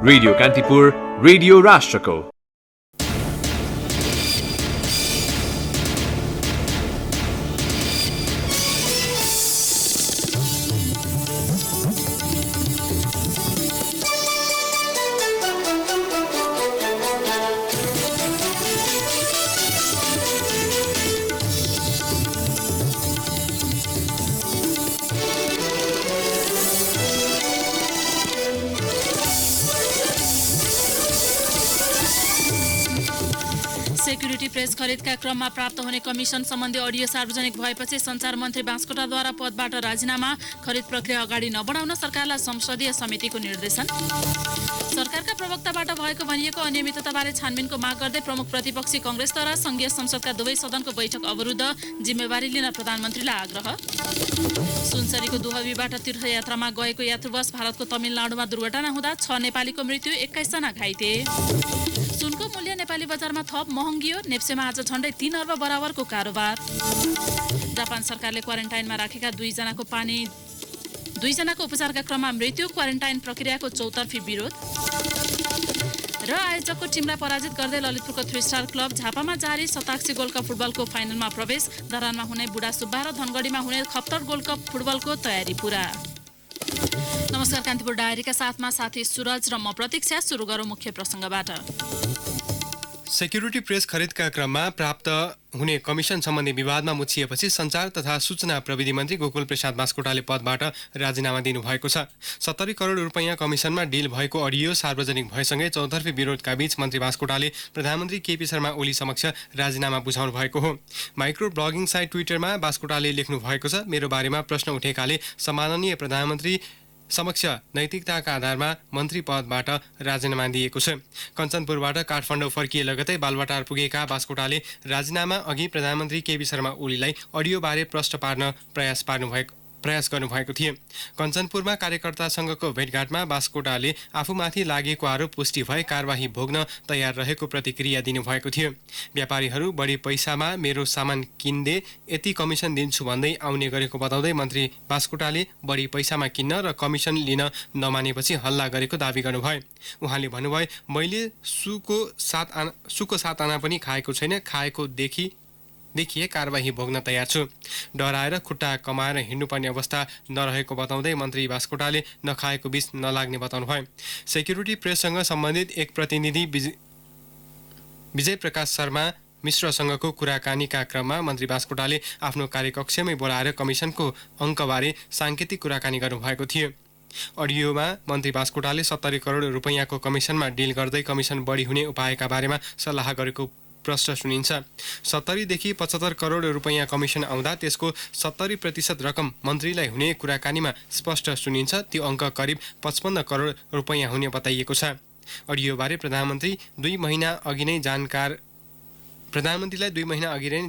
Radio Kantipur, radio राष्ट्रको। Security press खरिदका क्रममा प्राप्त हुने कमिसन सम्बन्धी अडियो सार्वजनिक भएपछि सञ्चार मन्त्री बास्कोटाद्वारा पदबाट राजीनामा। खरिद प्रक्रिया अगाडि नबढाउन सरकारलाई संसदीय समितिको निर्देशन। सरकारका प्रवक्ताबाट भएको भनिएको अनियमितताबारे छानबिनको माग गर्दै प्रमुख प्रतिपक्षी कांग्रेसद्वारा संघीय संसदका दुवै सदनको बैठक अवरुद्ध, जिम्मेवारी लिन प्रधानमन्त्रीलाई आग्रह। सुनसरीको दुहबीबाट तीर्थयात्रामा गएको यात्रुबस भारतको तमिलनाडुमा दुर्घटना हुँदा 6 नेपालीको मृत्यु, 21 जना घाइते। सुनको मूल्य नेपाली बजारमा थप महँगियो, नेप्सेमा आज झण्डै 3 अर्ब बराबरको कारोबार। जापान सरकारले क्वारेन्टाइनमा राखेका 2 जनाको उपचारका क्रममा मृत्यु, क्वारेन्टाइन प्रक्रियाको चौतर्फी विरोध। र आयोजकको टिमलाई पराजित गर्दै ललितपुरको 3 स्टार क्लब झापामा जारी। शताक्षी गोल्ड कप फुटबलको फाइनलमा प्रवेश। धरानमा हुने बुढा सुब्बा र धनगढीमा हुने खप्तर गोल्ड कप फुटबलको तयारी पूरा। नमस्कार, कान्तिपुर डायरीका साथमा साथी सुरज र म प्रतीक्षा। सुरु गरौँ मुख्य प्रसङ्गबाट। सेक्युरिटी प्रेस खरिदका क्रममा प्राप्त हुने कमिसन सम्बन्धी विवादमा मुछिएपछि सञ्चार तथा सूचना प्रविधि मन्त्री गोकुल प्रसाद बास्कोटाले पदबाट राजीनामा दिनुभएको छ। 70 करोड रुपैयाँ कमिसनमा डिल भएको अडियो सार्वजनिक भएसँगै चौतर्फी विरोधका बीच मन्त्री बास्कोटाले प्रधानमन्त्री केपी शर्मा ओली समक्ष राजीनामा बुझाउनु भएको हो। माइक्रो ब्लगिङ साइट ट्विटरमा बास्कोटाले लेख्नु भएको छ, मेरो बारेमा प्रश्न उठेकाले सम्माननीय प्रधानमन्त्री समक्ष नैतिकताका आधारमा मन्त्री पदबाट राजीनामा दिएको छ। कञ्चनपुरबाट काठमाडौँ फर्किए लगतै बालुवाटार पुगेका बास्कोटाले राजीनामा अघि प्रधानमन्त्री केपी शर्मा ओलीलाई अडियोबारे प्रश्न पार्न प्रयास गर्नुभएको थियो। कञ्चनपुरमा कार्यकर्तासँगको भेटघाटमा बास्कोटाले आफूमाथि लागेको आरोप पुष्टि भए कारबाही भोग्न तयार रहेको प्रतिक्रिया दिनुभएको थियो। व्यापारीहरू बढी पैसामा मेरो सामान किन्दै यति कमिसन दिन्छु भन्दै आउने गरेको बताउँदै मन्त्री बास्कोटाले बढी पैसामा किन्न र कमिसन लिन नमानेपछि हल्ला गरेको दावी गर्नुभयो। उहाँले भन्नुभयो, मैले सुको 7 आना पनि खाएको छैन, खाएको देखिए कारबाही भोग्न तयार छु। डराएर खुट्टा कमाएर हिँड्नुपर्ने अवस्था नरहेको बताउँदै मन्त्री बास्कोटाले नखाएको विष नलाग्ने बताउनुभयो। सेक्युरिटी प्रेससँग सम्बन्धित एक प्रतिनिधि विजय प्रकाश शर्मा मिश्रसँगको कुराकानीका क्रममा मन्त्री बास्कोटाले आफ्नो कार्यकक्षमै बोलाएर कमिसनको अङ्कबारे साङ्केतिक कुराकानी गर्नुभएको थियो। अडियोमा मन्त्री बास्कोटाले 70 करोड रुपैयाँको कमिसनमा डिल गर्दै कमिसन बढी हुने उपायका बारेमा सल्लाह गरेको प्रश्न सुनिन्छ। 70 देखि 75 करोड रुपैयाँ कमिसन आउँदा त्यसको 70% रकम मन्त्रीलाई हुने कुराकानीमा स्पष्ट सुनिन्छ। त्यो अङ्क करिब 55 करोड रुपैयाँ हुने बताइएको छ। अडियोबारे प्रधानमन्त्रीलाई 2 महिना अघि नै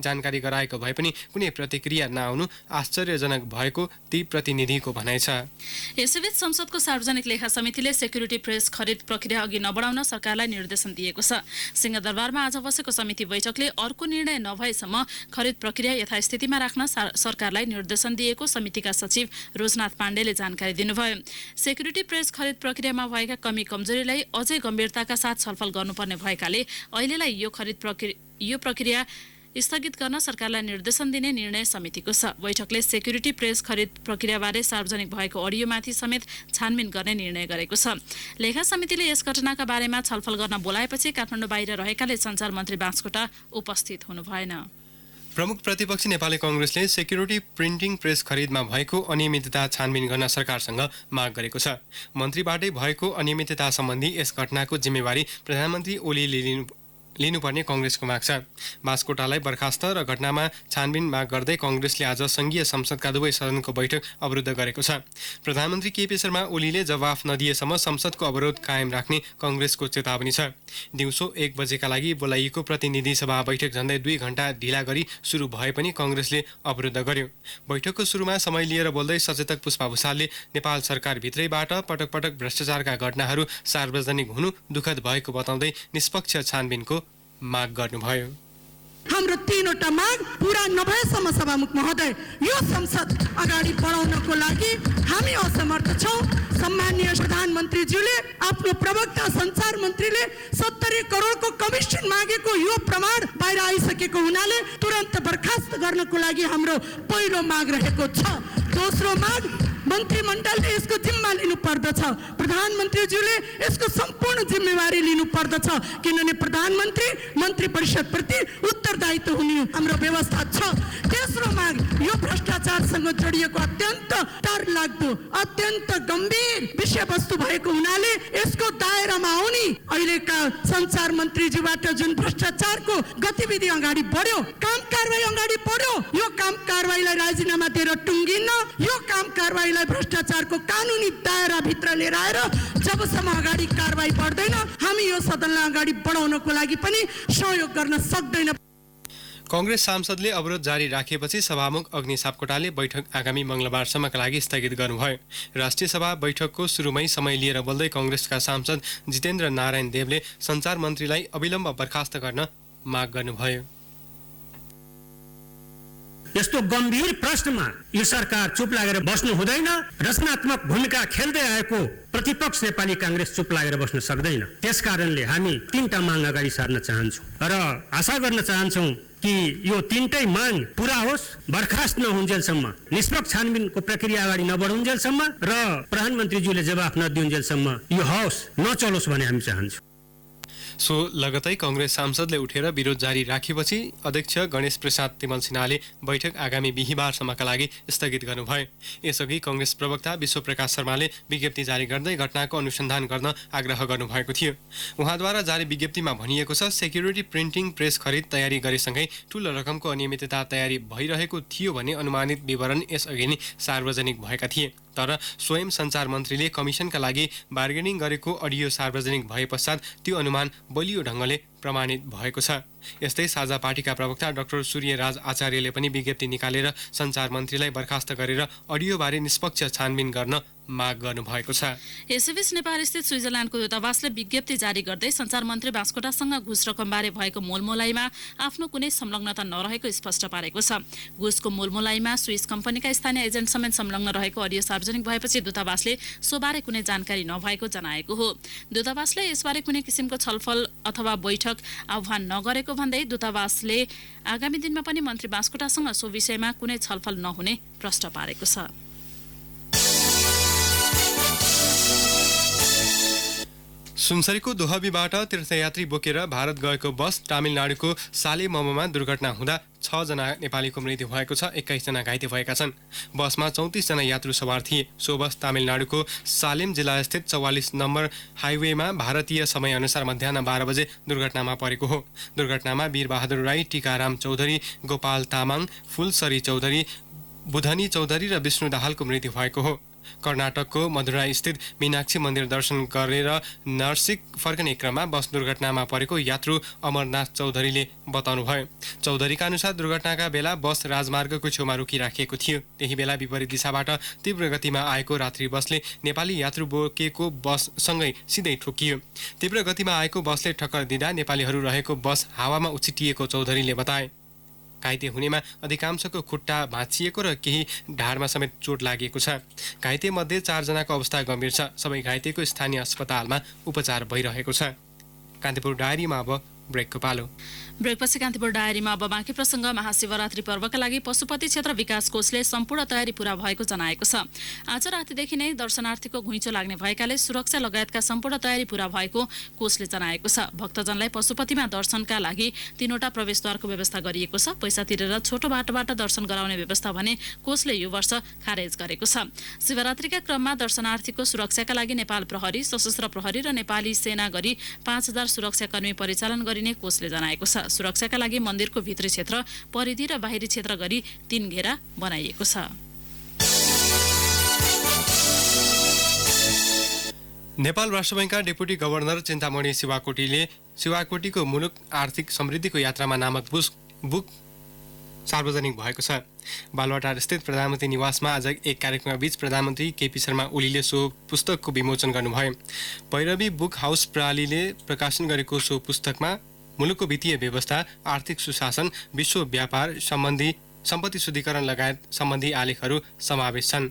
जानकारी गराएको भए पनि कुनै प्रतिक्रिया नआउनु आश्चर्यजनक भएको ती प्रतिनिधिको भनाइ छ। यसैबीच संसदको सार्वजनिक लेखा समितिले सेक्युरिटी प्रेस खरिद प्रक्रिया अघि नबढाउन सरकारलाई निर्देशन दिएको छ। सिंहदरबारमा आज बसेको समिति बैठकले अर्को निर्णय नभएसम्म खरिद प्रक्रिया यथास्थितिमा राख्न सरकारलाई निर्देशन दिएको समितिका सचिव रोजनाथ पाण्डेले जानकारी दिनुभयो। सेक्युरिटी प्रेस खरिद प्रक्रियामा भएका कमी कमजोरीलाई अझै गम्भीरताका साथ छलफल गर्नुपर्ने भएकाले अहिलेलाई यो प्रक्रिया स्थगित गर्न सरकारलाई निर्देशन दिने निर्णय समितिको छ। बैठकले सेक्युरिटी प्रेस खरिद प्रक्रियाबारे सार्वजनिक भएको अडियोमाथि समेत छानबिन गर्ने निर्णय गरेको छ। लेखा समितिले यस घटनाका बारेमा छलफल गर्न बोलाएपछि काठमाडौँ बाहिर रहेकाले सञ्चार मन्त्री बास्कोटा उपस्थित हुनु भएन। प्रमुख प्रतिपक्षी नेपाली कांग्रेसले सेक्युरिटी प्रिन्टिङ प्रेस खरिदमा भएको अनियमितता छानबिन गर्न सरकारसँग माग गरेको छ। मन्त्रीबाटै भएको अनियमितता सम्बन्धी यस घटनाको जिम्मेवारी प्रधानमन्त्री ओलीले लिनुपर्ने कांग्रेसको माग छ। बास्कोटालाई बर्खास्त र घटनामा छानबिन माग गर्दै कांग्रेसले आज संघीय संसदका दुवै सदनको बैठक अवरुद्ध गरेको छ। प्रधानमन्त्री केपी शर्मा ओलीले जवाफ नदिएसम्म संसदको अवरोध कायम राख्ने कांग्रेसको चेतावनी छ। दिउँसो 1 बजेका लागि बोलाइएको प्रतिनिधि सभा बैठक झन्डै 2 घण्टा ढिला गरी सुरु भए पनि कांग्रेसले अवरुद्ध गर्यो। बैठकको सुरुमा समय लिएर बोल्दै सचेतक पुष्पा भुसालले नेपाल सरकारभित्रैबाट पटक पटक भ्रष्टाचारका घटनाहरू सार्वजनिक हुनु दुःखद भएको बताउँदै निष्पक्ष छानबिनको माग गर्नुभयो। हाम्रो 3वटा माग पूरा नभएसम्म सभामुख महोदय यो संसद अगाडि बढाउनको लागि हामी असमर्थ छौं। सम्माननीय प्रधानमन्त्रीज्यूले आफ्नो प्रवक्ता सञ्चार मन्त्रीले 70 करोडको कमिसन मागेको यो प्रमाण बाहिर आइसकेको हुनाले तुरन्त बर्खास्त गर्नको लागि हाम्रो पहिलो माग रहेको छ। दोस्रो माग मन्त्रीमण्डलले यसको जिम्मा लिनु पर्दछ। प्रधानमन्त्रीज्यूले यसको सम्पूर्ण जिम्मेवारी लिनु पर्दछ, किनभने प्रधानमन्त्री मन्त्री परिषद प्रति उत्तरदायित्व हुने हाम्रो व्यवस्था छ। तेस्रो माग यो भ्रष्टाचारसँग जोडिएको अत्यन्त डरलाग्दो अत्यन्त गम्भीर विषयवस्तु भएको हुनाले यसको दायरामा आउने अहिलेका सञ्चार मन्त्रीज्यूबाट जुन भ्रष्टाचारको गतिविधि अगाडि बढ्यो, काम कारबाही अगाडि बढ्यो, यो काम कारबाहीलाई राजीनामा दिएर टुङ्गिन्न, यो काम कारबाही भ्रष्टाचारको कानुनी दायरा भित्र लिएर आएर जबसम्म अगाडि कारबाही बढ्दैन हामी यो सदनलाई अगाडि बढाउनको लागि पनि सहयोग गर्न सक्दैन। कांग्रेस सांसदले अवरोध जारी राखेपछि सभामुख अग्नि सापकोटाले बैठक आगामी मंगलबारसम्मका लागि स्थगित गर्नुभयो। राष्ट्रिय सभा बैठकको सुरुमै समय लिएर बोल्दै कांग्रेसका सांसद जितेन्द्र नारायण देवले सञ्चार मन्त्रीलाई अविलम्ब बर्खास्त गर्न माग गर्नुभयो। यस्तो गम्भीर प्रश्नमा यो सरकार चुप लागेर बस्नु हुँदैन। रचनात्मक भूमिका खेल्दै आएको प्रतिपक्ष नेपाली कांग्रेस चुप लागेर बस्न सक्दैन। त्यसकारणले हामी 3टा माग अगाडि सार्न चाहन्छौँ र आशा गर्न चाहन्छौँ कि यो 3टै माग पूरा होस्। बर्खास्त नहुन्जेलसम्म, निष्पक्ष छानबिनको प्रक्रिया अगाडि नबढुन्जेलसम्म र प्रधानमन्त्रीज्यूले जवाफ नदिउन्जेलसम्म यो होस्, नचलोस् भन्ने हामी चाहन्छौँ। सो लगतै कांग्रेस सांसदले उठेर विरोध जारी राखेपछि अध्यक्ष गणेश प्रसाद तिमल सिन्हाले बैठक आगामी बिहीबारसम्मका लागि स्थगित गर्नुभयो। यसअघि कांग्रेस प्रवक्ता विश्वप्रकाश शर्माले विज्ञप्ति जारी गर्दै घटनाको अनुसन्धान गर्न आग्रह गर्नुभएको थियो। उहाँद्वारा जारी विज्ञप्तिमा भनिएको छ, सेक्युरिटी प्रिन्टिङ प्रेस खरिद तयारी गरेसँगै ठूलो रकमको अनियमितता तयारी भइरहेको थियो भने अनुमानित विवरण यसअघि नै सार्वजनिक भएका थिए। तर स्वयं सञ्चार मन्त्रीले कमिसनका लागि बार्गेनिङ गरेको अडियो सार्वजनिक भए पश्चात त्यो अनुमान बलियो ढङ्गले प्रमाणित भएको छ। यस्तै साझा पार्टीका प्रवक्ता डाक्टर सूर्यराज आचार्यले पनि विज्ञप्ति निकालेर सञ्चार मन्त्रीलाई बर्खास्त गरेर अडियोबारे निष्पक्ष छानबिन गर्न माग गर्नुभएको छ। यसैबीच नेपाल स्थित स्विजरल्यान्डको दूतावासले विज्ञप्ति जारी गर्दै सञ्चार मन्त्री बास्कोटासँग घुस रकमबारे भएको मोलमोलाइमा आफ्नो कुनै संलग्नता नरहेको स्पष्ट पारेको छ। घुसको मोलमोलाइमा स्विस कम्पनीका स्थानीय एजेन्ट समेत संलग्न रहेको अडियो सार्वजनिक भएपछि दूतावासले सोबारे कुनै जानकारी नभएको जनाएको हो। दूतावासले यसबारे कुनै किसिमको छलफल अथवा बैठक आह्वान नगरेको भन्दै दूतावासले आगामी दिनमा पनि मन्त्री बास्कोटासँग सो विषयमा कुनै छलफल नहुने प्रश्न पारेको छ। सुनसरीको दोहबीबाट तीर्थयात्री बोकेर भारत गएको बस तमिलनाडुको सालेममा दुर्घटना हुँदा 6 जना नेपालीको मृत्यु भएको छ, 21 जना घाइते भएका छन्। बसमा 34 जना यात्रु सवार थिए। सो बस तमिलनाडुको सालेम जिल्लास्थित 44 नम्बर हाइवेमा भारतीय समयअनुसार मध्याह 12 बजे दुर्घटनामा परेको हो। दुर्घटनामा वीरबहादुर राई, टीकाराम चौधरी, गोपाल तामाङ, फुलसरी चौधरी, बुधनी चौधरी र विष्णु दाहालको मृत्यु भएको हो। कर्नाटकको मधुराई स्थित मीनाक्षी मन्दिर दर्शन गरेर नर्सिक फर्कने क्रममा बस दुर्घटनामा परेको यात्रु अमरनाथ चौधरीले बताउनुभयो। चौधरीका अनुसार दुर्घटनाका बेला बस राजमार्गको छेउमा रोकिराखिएको थियो। त्यही बेला विपरीत दिशाबाट तीव्र गतिमा आएको रात्रि बसले नेपाली यात्रु बोकेको बससँगै सिधै ठोकियो। तीव्र गतिमा आएको बसले ठक्कर दिँदा नेपालीहरू रहेको बस हावामा उछिटिएको चौधरीले बताए। घाइते हुनेमा अधिकांशको खुट्टा भाँचिएको र केही ढाडमा समेत चोट लागेको छ। घाइते मध्ये 4 जनाको अवस्था गम्भीर छ। सबै घाइतेको स्थानीय अस्पतालमा उपचार भइरहेको छ। कान्तिपुर डायरीमा अब ब्रेकको पालो। ब्रेकपछि कान्तिपुर डायरीमा अब बाँकी प्रसङ्ग। महाशिवरात्रि पर्वका लागि पशुपति क्षेत्र विकास कोषले सम्पूर्ण तयारी पूरा भएको जनाएको छ। आज रातिदेखि नै दर्शनार्थीको घुइँचो लाग्ने भएकाले सुरक्षा लगायतका सम्पूर्ण तयारी पूरा भएको कोषले जनाएको छ। भक्तजनलाई पशुपतिमा दर्शनका लागि 3वटा प्रवेशद्वारको व्यवस्था गरिएको छ। पैसा तिरेर छोटो बाटोबाट दर्शन गराउने व्यवस्था भने कोषले यो वर्ष खारेज गरेको छ। शिवरात्रिका क्रममा दर्शनार्थीको सुरक्षाका लागि नेपाल प्रहरी, सशस्त्र प्रहरी र नेपाली सेना गरी 5000 सुरक्षाकर्मी परिचालन गरिने कोषले जनाएको छ। सुरक्षाका लागि मन्दिरको भित्री क्षेत्र, परिधि र बाहिरी क्षेत्र गरी 3 घेरा बनाइएको छ। नेपाल राष्ट्र बैंकका डेपुटी गभर्नर चिन्तामणि शिवाकोटीको मुलुक आर्थिक समृद्धिको यात्रामा नामक बुक सार्वजनिक भएको छ। बालुवाटार स्थित प्रधानमन्त्री निवासमा आज एक कार्यक्रममा बीच प्रधानमन्त्री केपी शर्मा ओलीले सो पुस्तकको विमोचन गर्नुभयो। भैरवी बुक हाउस प्रणालीले प्रकाशन गरेको सो पुस्तकमा मुलुकको वित्तीय व्यवस्था, आर्थिक सुशासन, विश्व व्यापार सम्बन्धी सम्पत्ति शुद्धिकरण लगायत सम्बन्धी आलेखहरू समावेश छन्।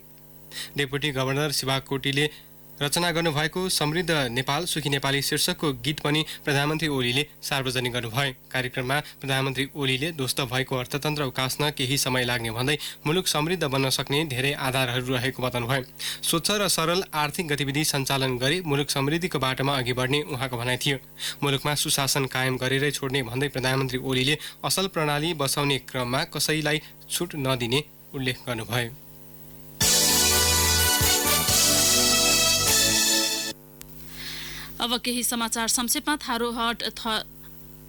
डेपुटी गभर्नर शिवा कोटीले रचना गर्नुभएको समृद्ध नेपाल सुखी नेपाली शीर्षकको गीत पनि प्रधानमन्त्री ओलीले सार्वजनिक गर्नुभयो। कार्यक्रममा प्रधानमन्त्री ओलीले ध्वस्त भएको अर्थतन्त्र उकास्न केही समय लाग्ने भन्दै मुलुक समृद्ध बन्न सक्ने धेरै आधारहरू रहेको बताउनुभयो। स्वच्छ र सरल आर्थिक गतिविधि सञ्चालन गरी मुलुक समृद्धिको बाटोमा अघि बढ्ने उहाँको भनाइ थियो। मुलुकमा सुशासन कायम गरेरै छोड्ने भन्दै प्रधानमन्त्री ओलीले असल प्रणाली बसाउने क्रममा कसैलाई छुट नदिने उल्लेख गर्नुभयो। अब केही समाचार संक्षेपमा।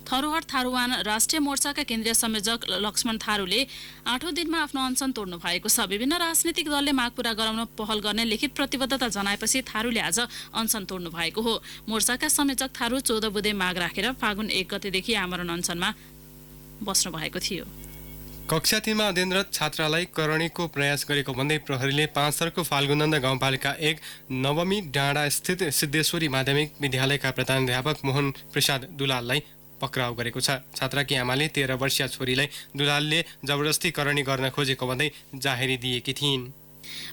थरोहट थारूवान राष्ट्रिय मोर्चाका केन्द्रीय संयोजक लक्ष्मण थारूले 8औं दिनमा आफ्नो अनसन तोड्नु भएको छ। विभिन्न राजनीतिक दलले माग पूरा गराउन पहल गर्ने लिखित प्रतिबद्धता जनाएपछि थारूले आज अनसन तोड्नु भएको हो। मोर्चाका संयोजक थारू 14 बुधे माग राखेर फागुन 1 गतेदेखि आमरण अनसनमा बस्नु भएको थियो। कक्षा 3 मा अध्ययनरत छात्रालाई करणीको प्रयास गरेको भन्दै प्रहरीले 5 थरको फाल्गुनन्द गाउँपालिका 1 नवमी डाँडा स्थित सिद्धेश्वरी माध्यमिक विद्यालयका प्रधानाध्यापक मोहन प्रसाद दुलाललाई पक्राउ गरेको छ। छात्राकी आमाले 13 वर्षीय छोरीलाई दुलालले जबरजस्ती करणी गर्न खोजेको भन्दै जाहेरी दिएकी थिइन्।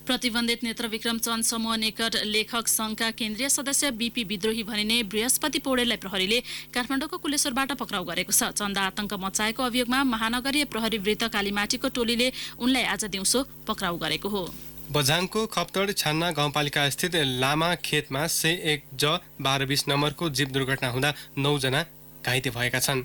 प्रतिबन्धित नेत्र विक्रम चन्द समूह निकट लेखक संघका केन्द्रीय सदस्य बीपी विद्रोही भनिने बृहस्पति पौडेललाई प्रहरीले काठमाडौँको कुलेश्वरबाट पक्राउ गरेको छ। चन्द आतंक मचाएको अभियोगमा महानगरीय प्रहरी वृत्त कालीमाटीको टोलीले उनलाई आज दिउँसो पक्राउ गरेको हो। बझाङको खप्तड छान्ना गाउँपालिका स्थित लामा खेतमा 101 ज 1220 नम्बरको जीप दुर्घटना हुँदा 9 जना घाइते भएका छन्।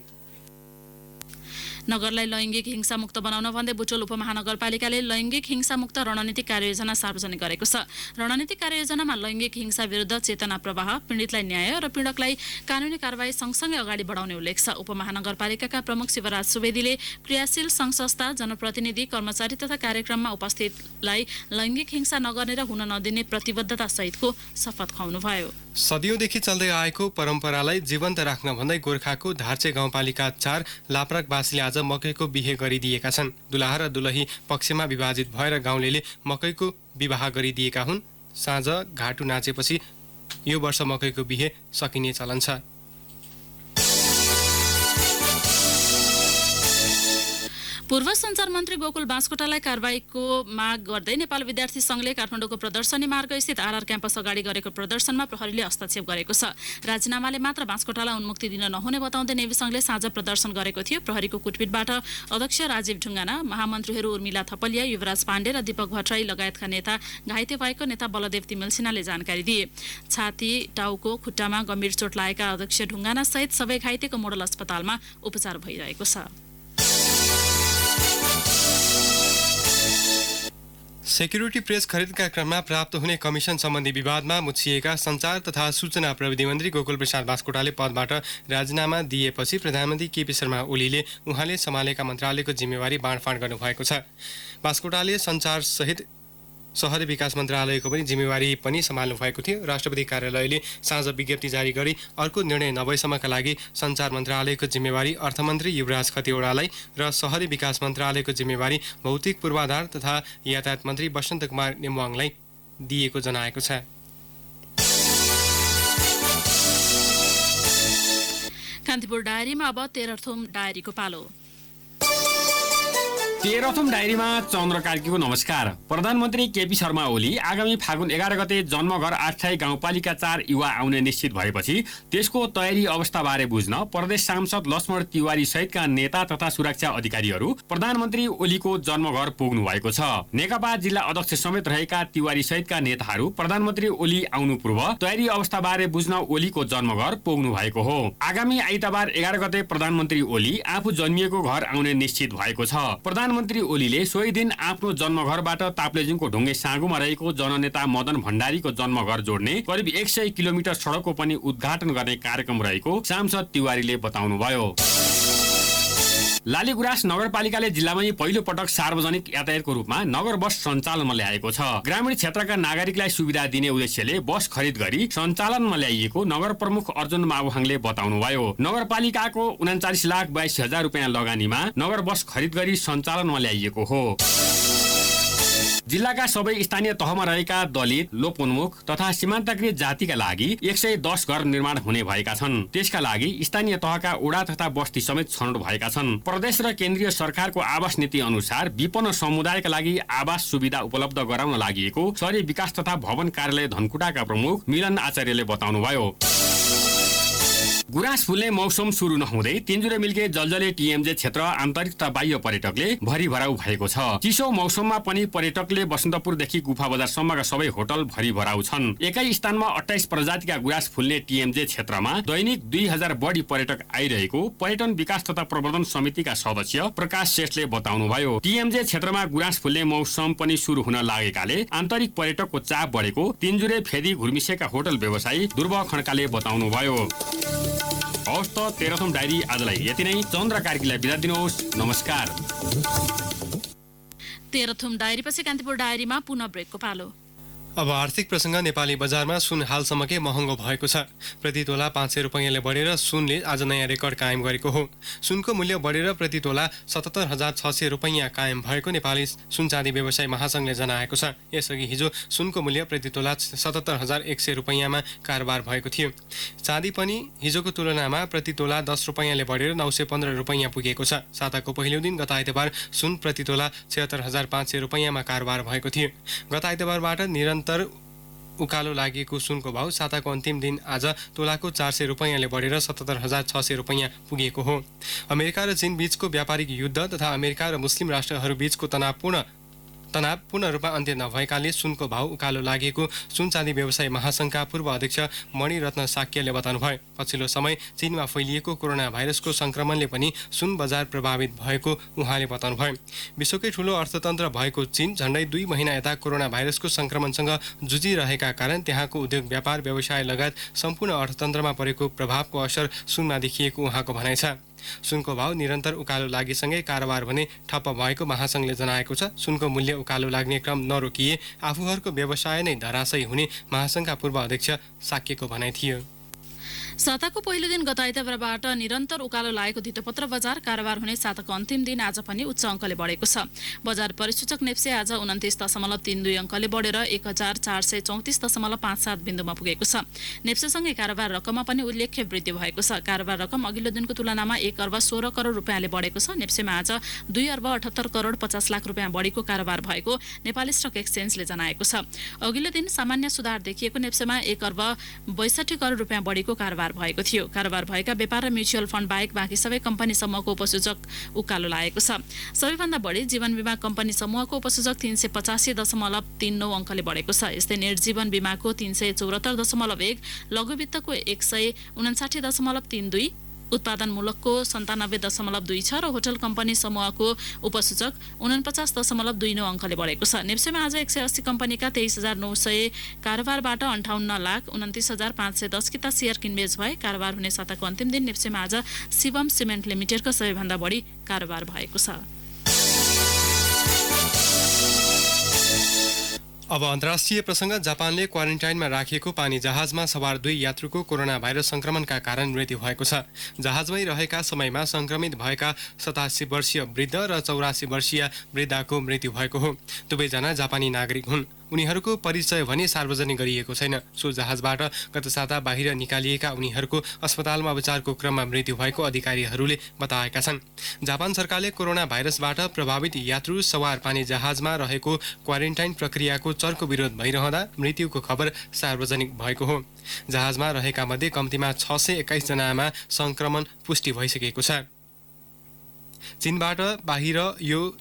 नगरलाई लैङ्गिक हिंसामुक्त बनाउन भन्दै बुटोल उपमहानगरपालिकाले लैङ्गिक हिंसामुक्त रणनीतिक कार्ययोजना सार्वजनिक गरेको छ। रणनीतिक कार्ययोजनामा लैङ्गिक हिंसा विरुद्ध चेतना प्रवाह, पीडितलाई न्याय र पीडकलाई कानुनी कारबाही सँगसँगै अगाडि बढाउने उल्लेख छ। उपमहानगरपालिकाका प्रमुख शिवराज सुवेदीले क्रियाशील सङ्घ संस्था, जनप्रतिनिधि, कर्मचारी तथा कार्यक्रममा उपस्थितलाई लैङ्गिक हिंसा नगर्ने र हुन नदिने प्रतिबद्धता सहितको शपथ खुवाउनुभयो। सदियौंदेखि चल्दै आएको परम्परालाई जीवन्त राख्न भन्दै गोर्खाको धार्चे गाउँपालिका 4 लाप्राकवासीले आज मकैको बिहे गरिदिएका छन्। दुलाहा र दुलही पक्षमा विभाजित भएर गाउँलेले मकैको विवाह गरिदिएका हुन्। साँझ घाटु नाचेपछि यो वर्ष मकैको बिहे सकिने चलन छ। पूर्व सञ्चार मन्त्री गोकुल बास्कोटालाई कारबाहीको माग गर्दै नेपाल विद्यार्थी संघले काठमाडौँको प्रदर्शनी मार्ग स्थित आरआर क्याम्पस अगाडि गरेको प्रदर्शनमा प्रहरीले हस्तक्षेप गरेको छ। राजीनामाले मात्र बास्कोटालाई उन्मुक्ति दिन नहुने बताउँदै नेवी संघले साँझ प्रदर्शन गरेको थियो। प्रहरीको कुटपिटबाट अध्यक्ष राजीव ढुङ्गाना, महामन्त्रीहरू उर्मिला थपलिया, युवराज पाण्डे र दीपक भट्टराई लगायतका नेता घाइते भएको नेता बलदेव तिमेल सिन्हाले जानकारी दिए। छाती, टाउको, खुट्टामा गम्भीर चोट लागेका अध्यक्ष ढुङ्गाना सहित सबै घाइतेको मोडल अस्पतालमा उपचार भइरहेको छ। सेक्युरिटी प्रेस खरिदका क्रममा प्राप्त हुने कमिसन सम्बन्धी विवादमा मुछिएका सञ्चार तथा सूचना प्रविधि मन्त्री गोकुल प्रसाद बास्कोटाले पदबाट राजीनामा दिएपछि प्रधानमन्त्री केपी शर्मा ओलीले उहाँले सम्हालेका मन्त्रालयको जिम्मेवारी बाँडफाँड गर्नुभएको छ। बास्कोटाले सञ्चार सहित शहरी विकास मन्त्रालयको पनि जिम्मेवारी पनि सम्हाल्नु भएको थियो। राष्ट्रपति कार्यालयले साँझ विज्ञप्ति जारी गरी अर्को निर्णय नभएसम्मका लागि सञ्चार मन्त्रालयको जिम्मेवारी अर्थमन्त्री युवराज खतिवड़ालाई र शहरी विकास मन्त्रालयको जिम्मेवारी भौतिक पूर्वाधार तथा यातायात मन्त्री बसन्त कुमार नेम्वाङलाई दिएको जनाएको छ। कान्तिपुर डायरीमा अब 13औं डायरीको पालो। 13औं डायरीमा चन्द्र कार्कीको नमस्कार। प्रधानमन्त्री केपी शर्मा ओली आगामी फागुन 11 गते जन्मघर आठसाई गाउँपालिका 4 युवा आउने निश्चित भएपछि त्यसको तयारी अवस्थाबारे बुझ्न प्रदेश सांसद लक्ष्मण तिवारी सहितका नेता तथा सुरक्षा अधिकारीहरू प्रधानमन्त्री ओलीको जन्मघर पुग्नु भएको छ। नेकपा जिल्ला अध्यक्ष समेत रहेका तिवारी सहितका नेताहरू प्रधानमन्त्री ओली आउनु पूर्व तयारी अवस्थाबारे बुझ्न ओलीको जन्मघर पुग्नु भएको हो। आगामी आइतबार 11 गते प्रधानमन्त्री ओली आफू जन्मिएको घर आउने निश्चित भएको छ। प्रधानमन्त्री ओलीले सोही दिन आफ्नो जन्मघरबाट ताप्लेजुङको ढुङ्गे साँगुमा रहेको जननेता मदन भण्डारीको जन्मघर जोड्ने करिब 100 किलोमिटर सडकको पनि उद्घाटन गर्ने कार्यक्रम रहेको सांसद तिवारीले बताउनुभयो। लालीगुराँस नगरपालिकाले जिल्लामै पहिलो पटक सार्वजनिक यातायातको रूपमा नगर बस सञ्चालनमा ल्याएको छ। ग्रामीण क्षेत्रका नागरिकलाई सुविधा दिने उद्देश्यले बस खरिद गरी सञ्चालनमा ल्याइएको नगर प्रमुख अर्जुन माबुहाङले बताउनुभयो। नगरपालिकाको 39,82,000 रुपियाँ लगानीमा नगर बस खरिद गरी सञ्चालनमा ल्याइएको हो। जिल्लाका सबै स्थानीय तहमा रहेका दलित, लोपोन्मुख तथा सीमान्तकृत जातिका लागि 110 घर निर्माण हुने भएका छन्। त्यसका लागि स्थानीय तहका वडा तथा बस्ती समेत छनौट भएका छन्। प्रदेश र केन्द्रीय सरकारको आवास नीति अनुसार विपन्न समुदायका लागि आवास सुविधा उपलब्ध गराउन लागि शहरी विकास तथा भवन कार्यालय धनकुटाका प्रमुख मिलन आचार्यले बताउनुभयो। गुराँस फुल्ने मौसम सुरु नहुँदै तिनजुरे मिल्के जलजले टिएमजे क्षेत्र आन्तरिक तथा बाह्य पर्यटकले भरिभराउ भएको छ। चिसो मौसममा पनि पर्यटकले बसन्तपुरदेखि गुफा बजारसम्मका सबै होटल भरिभराउ छन्। एकै स्थानमा 28 प्रजातिका गुराँस फुल्ने टिएमजे क्षेत्रमा दैनिक 2000 बढी पर्यटक आइरहेको पर्यटन विकास तथा प्रबन्धन समितिका सदस्य प्रकाश श्रेष्ठले बताउनुभयो। टिएमजे क्षेत्रमा गुराँस फुल्ने मौसम पनि सुरु हुन लागेकाले आन्तरिक पर्यटकको चाप बढेको तिनजुरे फेदी घुर्मिसेका होटल व्यवसायी ध्रुव खड्काले बताउनुभयो। हवस् त 13औं डायरी आजलाई यति नै। चन्द्र कार्कीलाई बिदा दिनुहोस्। नमस्कार। 13औं डायरीपछि कान्तिपुर डायरीमा पुनः ब्रेकको पालो। अब आर्थिक प्रसङ्ग। नेपाली बजारमा सुन हालसम्मकै महँगो भएको छ। प्रति तोला 500 रुपैयाँले बढेर सुनले आज नयाँ रेकर्ड कायम गरेको हो। सुनको मूल्य बढेर प्रति तोला 77,600 रुपैयाँ कायम भएको नेपाली सुनचाँदी व्यवसाय महासङ्घले जनाएको छ। यसअघि हिजो सुनको मूल्य प्रति तोला 77,100 रुपैयाँमा कारोबार भएको थियो। चाँदी पनि हिजोको तुलनामा प्रति तोला 10 रुपैयाँले बढेर 915 रुपैयाँ पुगेको छ। साताको पहिलो दिन गत आइतबार सुन प्रति तोला 76,500 रुपैयाँमा कारोबार भएको थियो। गत आइतबारबाट निरन्तर उकालो लागेको सुनको भाउ साताको अन्तिम दिन आज तोलाको 400 रुपैयाँले बढेर 77,600 रुपैयाँ पुगेको हो। अमेरिका र चीन बीचको व्यापारिक युद्ध तथा अमेरिका र मुस्लिम राष्ट्रहरू बीचको तनाव पूर्ण रूपमा अन्त्य नभएकाले सुनको भाउ उकालो लागेको सुनचाँदी व्यवसाय महासङ्घका पूर्व अध्यक्ष मणिरत्न साक्यले बताउनुभयो। पछिल्लो समय चीनमा फैलिएको कोरोना भाइरसको संक्रमणले पनि सुन बजार प्रभावित भएको उहाँले बताउनुभयो। विश्वकै ठूलो अर्थतन्त्र भएको चीन झण्डै 2 महिना यता कोरोना भाइरसको संक्रमणसँग जुझिरहेका कारण त्यहाँको उद्योग व्यापार व्यवसाय लगायत सम्पूर्ण अर्थतन्त्रमा परेको प्रभावको असर सुनमा देखिएको उहाँको भनाइ छ। सुनको भाउ निरन्तर उकालो लागेसँगै कारोबार भने ठप्प भएको महासङ्घले जनाएको छ। सुनको मूल्य उकालो लाग्ने क्रम नरोकिए आफूहरूको व्यवसाय नै धराशयी हुने महासङ्घका पूर्व अध्यक्ष साक्यको भनाइ थियो। साताको पहिलो दिन गत आइतबारबाट निरन्तर उकालो लागेको धितोपत्र बजार कारोबार हुने साताको अन्तिम दिन आज पनि उच्च अङ्कले बढेको छ। बजार परिसूचक नेप्से आज 29.32 अङ्कले बढेर 1434.57 बिन्दुमा पुगेको छ। नेप्सेसँगै कारोबार रकममा पनि उल्लेख्य वृद्धि भएको छ। कारोबार रकम अघिल्लो दिनको तुलनामा 1 अर्ब 16 करोड रुपियाँले बढेको छ। नेप्सेमा आज 2 अर्ब 78 करोड 50 लाख रुपियाँ बढीको कारोबार भएको नेपाली स्टक एक्सचेन्जले जनाएको छ। अघिल्लो दिन सामान्य सुधार देखिएको नेप्सेमा 1 अर्ब 62 करोड रुपियाँ बढीको कारोबार भएको थियो। कारोबार भएका व्यापार र म्युचुअल फन्ड बाहेक बाँकी सबै कम्पनी समूहको उपसूचक उकालो लागेको छ। सबैभन्दा बढी जीवन बीमा कम्पनी समूहको उपसूचक 385.39 अङ्कले बढेको छ। यस्तै नेट जीवन बीमाको 374.1, लघु वित्तको 159.32, उत्पादनमूलकको 97.26 र होटल कम्पनी समूहको उपसूचक 49.29 अङ्कले बढेको छ। नेप्सेमा आज 180 कम्पनीका 23,900 कारोबारबाट 58,29,510 किता सेयर किनबेच भए। कारोबार हुने साताको अन्तिम दिन नेप्सेमा आज शिवम सिमेन्ट लिमिटेडको सबैभन्दा बढी कारोबार भएको छ। अब अन्तर्राष्ट्रिय प्रसङ्ग। जापानले क्वारेन्टाइनमा राखिएको पानी जहाजमा सवार 2 यात्रुको कोरोना भाइरस संक्रमणका कारण मृत्यु भएको छ। जहाजमै रहेका समयमा संक्रमित भएका 87 वर्षीय वृद्ध र 84 वर्षीय वृद्धाको मृत्यु भएको हो। दुवैजना जापानी नागरिक हुन्। उनीहरूको परिचय भने सार्वजनिक गरिएको छैन। सो जहाजबाट गत साता बाहिर निकालिएका उनीहरूको अस्पतालमा उपचारको क्रममा मृत्यु भएको अधिकारीहरूले बताएका छन्। जापान सरकारले कोरोना भाइरसबाट प्रभावित यात्रु सवार पानी जहाजमा रहेको क्वारेन्टाइन प्रक्रियाको चर्को विरोध भइरहँदा मृत्युको खबर सार्वजनिक भएको हो। जहाजमा रहेका मध्ये कम्तीमा 621 जनामा संक्रमण पुष्टि भइसकेको छ। चीनबाट बाहिर यो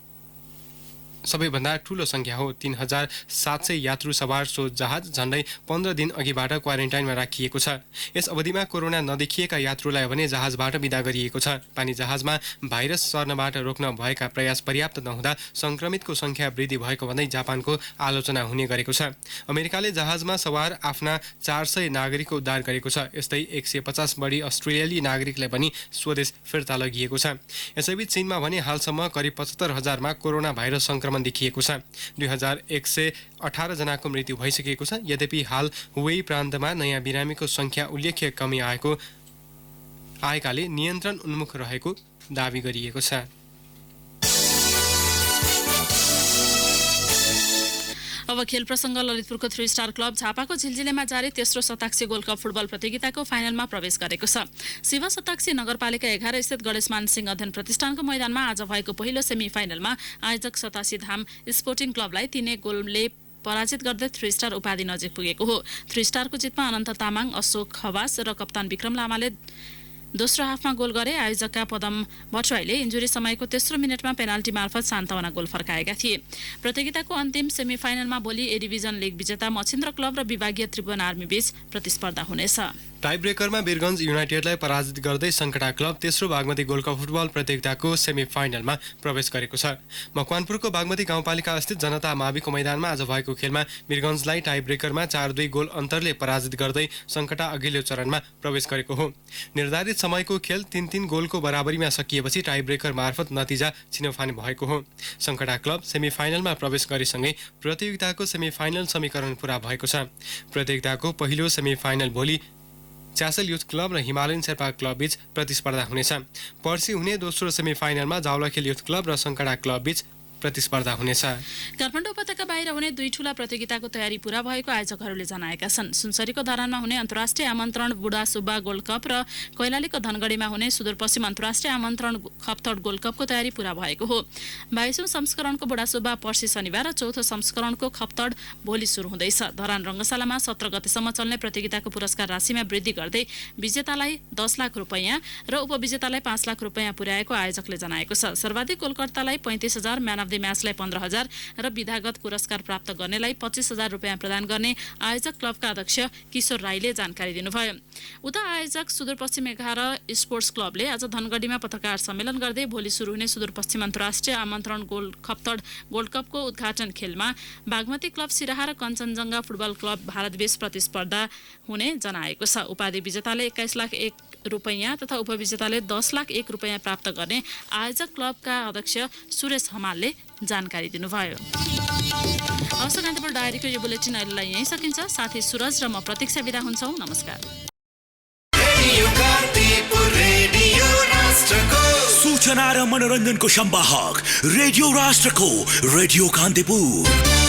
सबैभन्दा ठूलो संख्या हो। 3,700 यात्रु सवार सो जहाज झण्डै 15 दिन अघिबाट क्वारेन्टाइनमा राखिएको छ। यस अवधिमा कोरोना नदेखिएका यात्रुलाई भने जहाजबाट विदा गरिएको छ। पानी जहाजमा भाइरस सर्नबाट रोक्न भएका प्रयास पर्याप्त नहुँदा संक्रमितको संख्या वृद्धि भएको भन्दै जापानको आलोचना हुने गरेको छ। अमेरिकाले जहाजमा सवार आफ्ना 400 नागरिकको उद्धार गरेको छ। यस्तै 150 बढी अस्ट्रेलियाली नागरिकलाई पनि स्वदेश फिर्ता लगिएको छ। यसैबीच चीनमा भने हालसम्म करिब 75,000 मा कोरोना भाइरस संक्रमण देखिएको छ। 2118 जनाको मृत्यु भइसकेको छ। यद्यपि हाल हुवेई प्रान्तमा नयाँ बिरामीको संख्या उल्लेख्य कमी आएकाले नियन्त्रण उन्मुख रहेको दावी गरिएको छ। अब खेल प्रसङ्ग ललितपुरको 3 स्टार क्लब झापाको झिलझिलेमा जारी तेस्रो सताक्सी गोल्ड कप फुटबल प्रतियोगिताको फाइनलमा प्रवेश गरेको छ। शिव सताक्सी नगरपालिका 11 स्थित गणेशमान सिंह अध्ययन प्रतिष्ठानको मैदानमा आज भएको पहिलो सेमी फाइनलमा आयोजक सतासी धाम स्पोर्टिङ क्लबलाई 3-1 गोलले पराजित गर्दै 3 स्टार उपाधि नजिक पुगेको हो। 3 स्टारको जितमा अनन्त तामाङ, अशोक खवास र कप्तान विक्रम लामाले दोस्रो हाफमा गोल गरे। आयोजकका पदम भट्टराईले इन्जुरी समयको तेस्रो मिनटमा पेनाल्टी मार्फत सान्तवना गोल फर्काएका थिए। प्रतियोगिताको अन्तिम सेमी फाइनलमा भोलि ए डिभिजन लिग विजेता मछिन्द्र क्लब र विभागीय त्रिभुवन आर्मी बीच प्रतिस्पर्धा हुनेछ। टाई ब्रेकरमा वीरगञ्ज युनाइटेडलाई पराजित गर्दै सङ्कटा क्लब तेस्रो बागमती गोल्ड कप फुटबल प्रतियोगिताको सेमी फाइनलमा प्रवेश गरेको छ। मकवानपुरको बागमती गाउँपालिका स्थित जनता माविको मैदानमा आज भएको खेलमा वीरगञ्जलाई टाई ब्रेकरमा 4-2 गोल अन्तरले पराजित गर्दै सङ्कटा अघिल्लो चरणमा प्रवेश गरेको हो। निर्धारित समयको खेल 3-3 गोलको बराबरीमा सकिएपछि टाई ब्रेकर मार्फत नतिजा छिनोफानी भएको हो। सङ्कटा क्लब सेमी फाइनलमा प्रवेश गरेसँगै प्रतियोगिताको सेमी फाइनल समीकरण पूरा भएको छ। प्रतियोगिताको पहिलो सेमी फाइनल भोलि च्यासल युथ क्लब र हिमालयन शेर्पा क्लब बीच प्रतिस्पर्धा हुनेछ। पर्सि हुने दोस्रो सेमी फाइनलमा जावलाखेल युथ क्लब र सङ्कटा क्लब बीच प्रतिस्पर्धा हुनेछ। काठमाडौँ उपत्यका बाहिर हुने 2 ठूला प्रतियोगिताको तयारी पूरा भएको आयोजकहरूले जनाएका छन्। सुनसरीको धरानमा हुने अन्तर्राष्ट्रिय आमन्त्रण बुढा सुब्बा गोल्ड कप र कैलालीको धनगढीमा हुने सुदूरपश्चिम अन्तर्राष्ट्रिय आमन्त्रण खप्तड गोल्ड कपको तयारी पूरा भएको हो। 22औं संस्करणको बुढा सुब्बा पर्सि शनिबार र चौथो संस्करणको खप्तड भोलि सुरु हुँदैछ। धरान रङ्गशालामा 17 गतेसम्म चल्ने प्रतियोगिताको पुरस्कार राशिमा वृद्धि गर्दै विजेतालाई 10 लाख रुपैयाँ र उपविजेतालाई 5 लाख रुपैयाँ पुर्याएको आयोजकले जनाएको छ। सर्वाधिक गोलकर्तालाई 35,000, म्यान अफ द म्याचलाई 15,000 र विधागत पुरस्कार प्राप्त गर्नेलाई 25,000 रुपैयाँ प्रदान गर्ने आयोजक क्लबका अध्यक्ष किशोर राईले जानकारी दिनुभयो। उता आयोजक सुदूरपश्चिम 11 स्पोर्ट्स क्लबले आज धनगढीमा पत्रकार सम्मेलन गर्दै भोलि सुरु हुने सुदूरपश्चिम अन्तर्राष्ट्रिय आमन्त्रण खप्तड गोल्ड कपको उद्घाटन खेलमा बागमती क्लब सिराहा र कञ्चनजङ्घा फुटबल क्लब भारतबीच प्रतिस्पर्धा हुने जनाएको छ। उपाधि विजेताले 21 लाख 1 रुपैयाँ तथा उपविजेताले 10 लाख 1 रुपैयाँ प्राप्त गर्ने आयोजक क्लबका अध्यक्ष सुरेश हमालले जानकारी दिनुभयो। अवसर कान्तिपुर डायरीको यो बुलेटिन अहिलेलाई यहीँ सकिन्छ। साथी सुरज र म प्रतीक्षा बिदा हुन्छौँ। नमस्कार। सूचना र मनोरञ्जनको संवाहक रेडियो राष्ट्रको रेडियो कान्तिपुर।